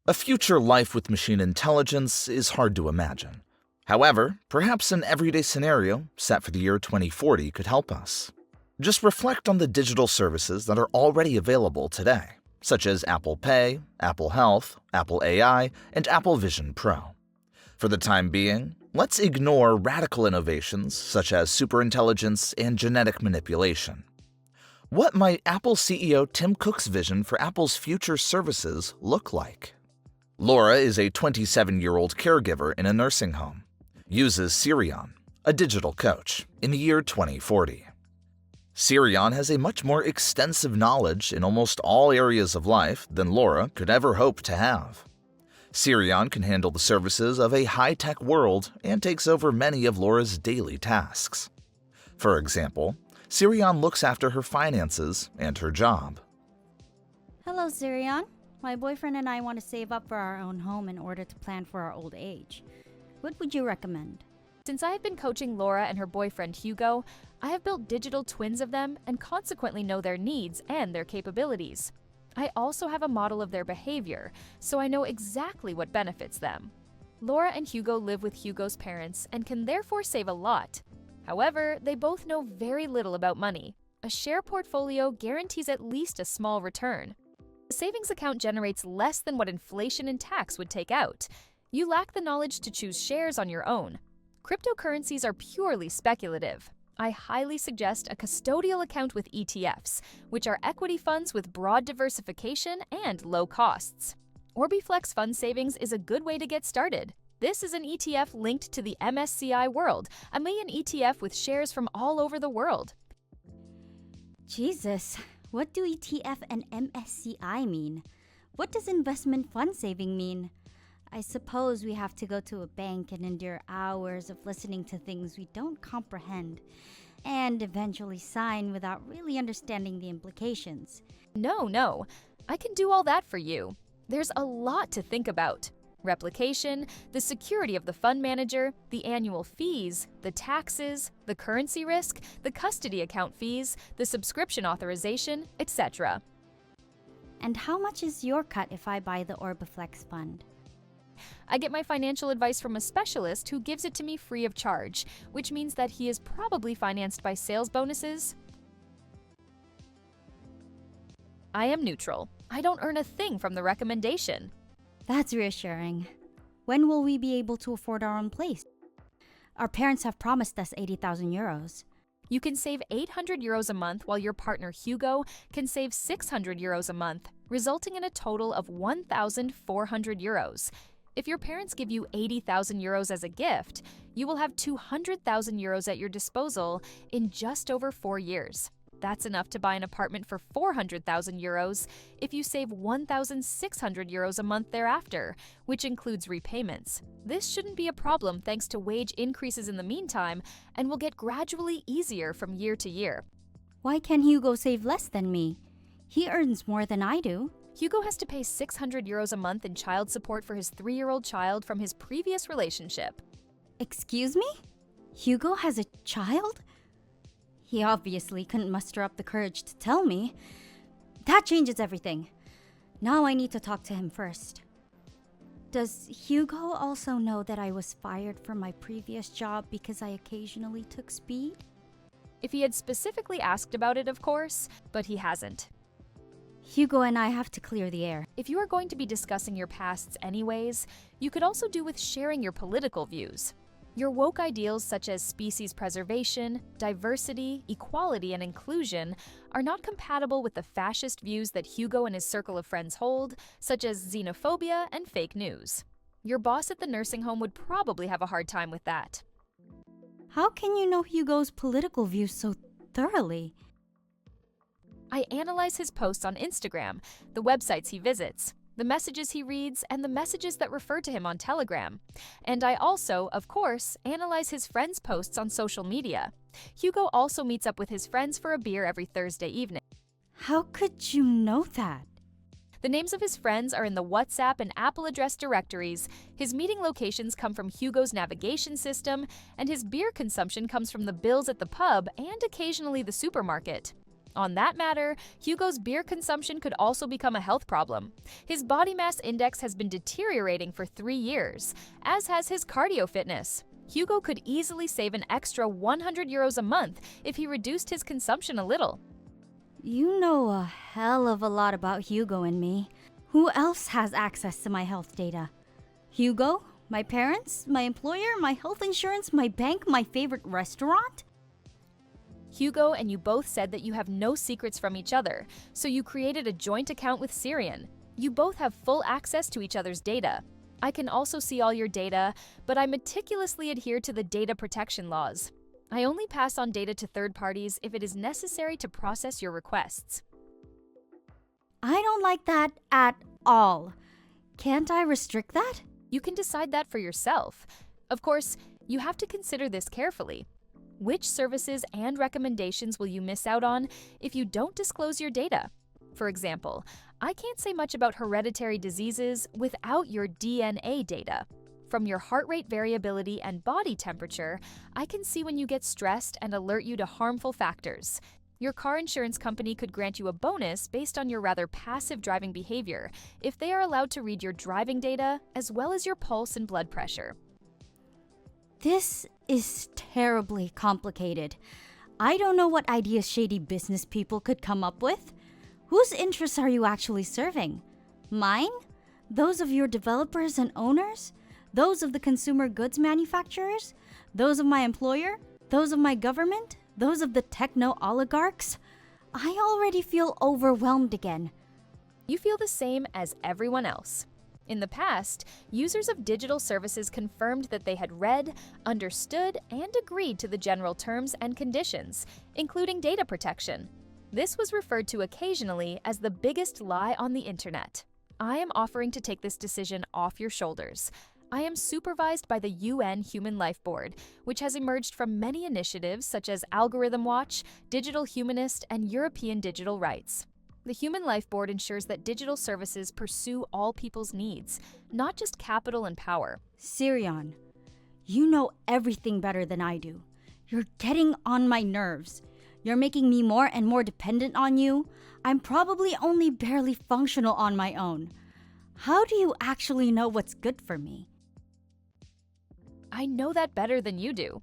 A future life with machine intelligence is hard to imagine. However, perhaps an everyday scenario set for the year 2040 could help us. Just reflect on the digital services that are already available today, such as Apple Pay, Apple Health, Apple AI, and Apple Vision Pro. For the time being, let's ignore radical innovations such as superintelligence and genetic manipulation. What might Apple CEO Tim Cook's vision for Apple's future services look like? Laura is a 27-year-old caregiver in a nursing home, uses Sirion, a digital coach, in the year 2040. Sirion has a much more extensive knowledge in almost all areas of life than Laura could ever hope to have. Sirion can handle the services of a high-tech world and takes over many of Laura's daily tasks. For example, Sirion looks after her finances and her job. Hello, Sirion. My boyfriend and I want to save up for our own home in order to plan for our old age. What would you recommend? Since I have been coaching Laura and her boyfriend Hugo, I have built digital twins of them and consequently know their needs and their capabilities. I also have a model of their behavior, so I know exactly what benefits them. Laura and Hugo live with Hugo's parents and can therefore save a lot. However, they both know very little about money. A share portfolio guarantees at least a small return. A savings account generates less than what inflation and tax would take out. You lack the knowledge to choose shares on your own. Cryptocurrencies are purely speculative. I highly suggest a custodial account with ETFs, which are equity funds with broad diversification and low costs. 𝗀𝗶𝗶𝗶 Fund Savings is a good way to get started. This is an ETF linked to the MSCI World, a million ETF with shares from all over the world. Jesus, what do ETF and MSCI mean? What does investment fund saving mean? I suppose we have to go to a bank and endure hours of listening to things we don't comprehend, and eventually sign without really understanding the implications. No, I can do all that for you. There's a lot to think about. Replication, the security of the fund manager, the annual fees, the taxes, the currency risk, the custody account fees, the subscription authorization, etc. And how much is your cut if I buy the 𝗀𝗶𝗶𝗶 fund? I get my financial advice from a specialist who gives it to me free of charge, which means that he is probably financed by sales bonuses. I am neutral. I don't earn a thing from the recommendation. That's reassuring. When will we be able to afford our own place? Our parents have promised us 80,000 euros. You can save 800 euros a month while your partner Hugo can save 600 euros a month, resulting in a total of 1,400 euros. If your parents give you 80,000 euros as a gift, you will have 200,000 euros at your disposal in just over 4 years. That's enough to buy an apartment for 400,000 euros if you save 1,600 euros a month thereafter, which includes repayments. This shouldn't be a problem thanks to wage increases in the meantime and will get gradually easier from year to year. Why can Hugo save less than me? He earns more than I do. Hugo has to pay 600 euros a month in child support for his 3-year-old child from his previous relationship. Excuse me? Hugo has a child? He obviously couldn't muster up the courage to tell me. That changes everything. Now I need to talk to him first. Does Hugo also know that I was fired from my previous job because I occasionally took speed? If he had specifically asked about it, of course, but he hasn't. Hugo and I have to clear the air. If you are going to be discussing your pasts anyways, you could also do with sharing your political views. Your woke ideals such as species preservation, diversity, equality, and inclusion are not compatible with the fascist views that Hugo and his circle of friends hold, such as xenophobia and fake news. Your boss at the nursing home would probably have a hard time with that. How can you know Hugo's political views so thoroughly? I analyze his posts on Instagram, the websites he visits, the messages he reads, and the messages that refer to him on Telegram. And I also, of course, analyze his friends' posts on social media. Hugo also meets up with his friends for a beer every Thursday evening. How could you know that? The names of his friends are in the WhatsApp and Apple address directories, his meeting locations come from Hugo's navigation system, and his beer consumption comes from the bills at the pub and occasionally the supermarket. On that matter, Hugo's beer consumption could also become a health problem. His body mass index has been deteriorating for 3 years, as has his cardio fitness. Hugo could easily save an extra €100 a month if he reduced his consumption a little. You know a hell of a lot about Hugo and me. Who else has access to my health data? Hugo? My parents? My employer? My health insurance? My bank? My favorite restaurant? Hugo and you both said that you have no secrets from each other, so you created a joint account with Sirion. You both have full access to each other's data. I can also see all your data, but I meticulously adhere to the data protection laws. I only pass on data to third parties if it is necessary to process your requests. I don't like that at all. Can't I restrict that? You can decide that for yourself. Of course, you have to consider this carefully. Which services and recommendations will you miss out on if you don't disclose your data? For example, I can't say much about hereditary diseases without your DNA data. From your heart rate variability and body temperature, I can see when you get stressed and alert you to harmful factors. Your car insurance company could grant you a bonus based on your rather passive driving behavior if they are allowed to read your driving data as well as your pulse and blood pressure. This is terribly complicated. I don't know what ideas shady business people could come up with. Whose interests are you actually serving? Mine? Those of your developers and owners? Those of the consumer goods manufacturers? Those of my employer? Those of my government? Those of the techno oligarchs? I already feel overwhelmed again. You feel the same as everyone else. In the past, users of digital services confirmed that they had read, understood, and agreed to the general terms and conditions, including data protection. This was referred to occasionally as the biggest lie on the internet. I am offering to take this decision off your shoulders. I am supervised by the UN Human Life Board, which has emerged from many initiatives such as Algorithm Watch, Digital Humanist, and European Digital Rights. The Human Life Board ensures that digital services pursue all people's needs, not just capital and power. Sirion, you know everything better than I do. You're getting on my nerves. You're making me more and more dependent on you. I'm probably only barely functional on my own. How do you actually know what's good for me? I know that better than you do.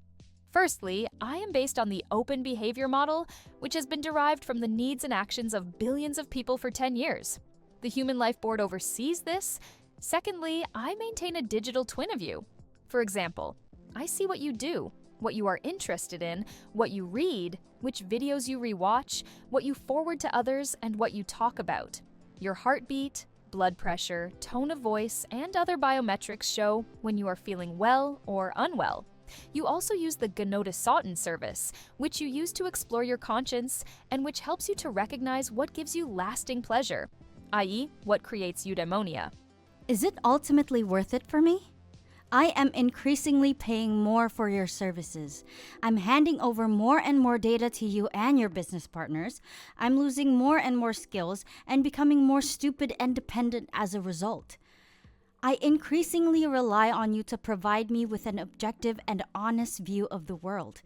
Firstly, I am based on the open behavior model, which has been derived from the needs and actions of billions of people for 10 years. The Human Life Board oversees this. Secondly, I maintain a digital twin of you. For example, I see what you do, what you are interested in, what you read, which videos you rewatch, what you forward to others, and what you talk about. Your heartbeat, blood pressure, tone of voice, and other biometrics show when you are feeling well or unwell. You also use the 𝗀𝗵𝗿𝗶𝗶 service, which you use to explore your conscience and which helps you to recognize what gives you lasting pleasure, i.e., what creates eudaimonia. Is it ultimately worth it for me? I am increasingly paying more for your services. I'm handing over more and more data to you and your business partners. I'm losing more and more skills and becoming more stupid and dependent as a result. I increasingly rely on you to provide me with an objective and honest view of the world.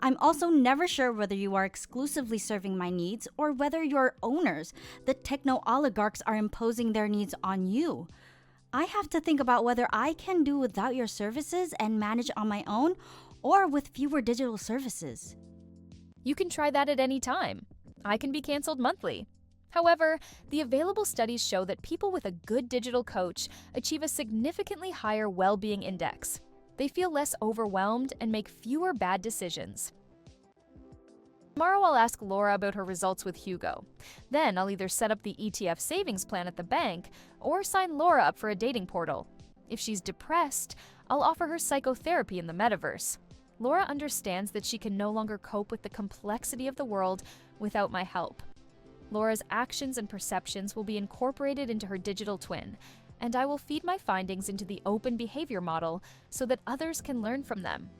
I'm also never sure whether you are exclusively serving my needs or whether your owners, the techno oligarchs, are imposing their needs on you. I have to think about whether I can do without your services and manage on my own or with fewer digital services. You can try that at any time. I can be canceled monthly. However, the available studies show that people with a good digital coach achieve a significantly higher well-being index. They feel less overwhelmed and make fewer bad decisions. Tomorrow I'll ask Laura about her results with Hugo. Then I'll either set up the ETF savings plan at the bank or sign Laura up for a dating portal. If she's depressed, I'll offer her psychotherapy in the metaverse. Laura understands that she can no longer cope with the complexity of the world without my help. Laura's actions and perceptions will be incorporated into her digital twin, and I will feed my findings into the open behavior model so that others can learn from them.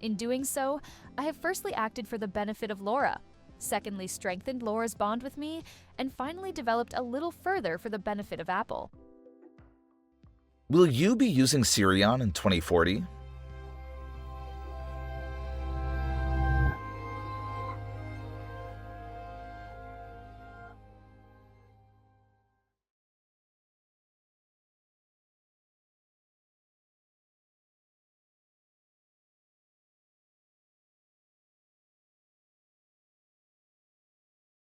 In doing so, I have firstly acted for the benefit of Laura, secondly strengthened Laura's bond with me, and finally developed a little further for the benefit of Apple. Will you be using Sirion in 2040?